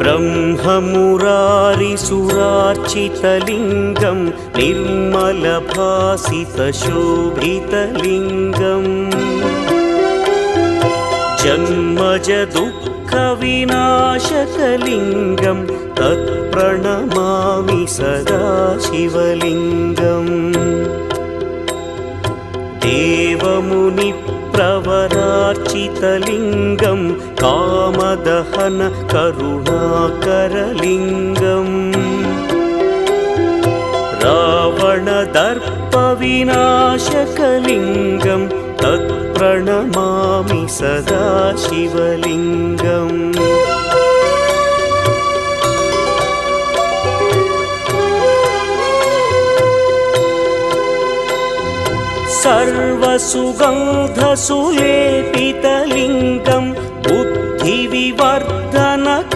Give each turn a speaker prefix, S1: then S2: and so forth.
S1: ब्रह्ममुरारिसुरार्चितलिङ्गं निर्मलभासितशोभितलिङ्गम् जन्मजदुःखविनाशकलिङ्गं तत्प्रणमामि सदा शिवलिङ्गम् देवमुनिप्रवरार्चितलिङ्गं कामदहन करुणाकरलिङ्गम् रावणदर्पविनाशकलिङ्गं तत्प्रणमामि सदा शिवलिङ्गम् सर्वसुगन्धसुलेपितलिङ्गं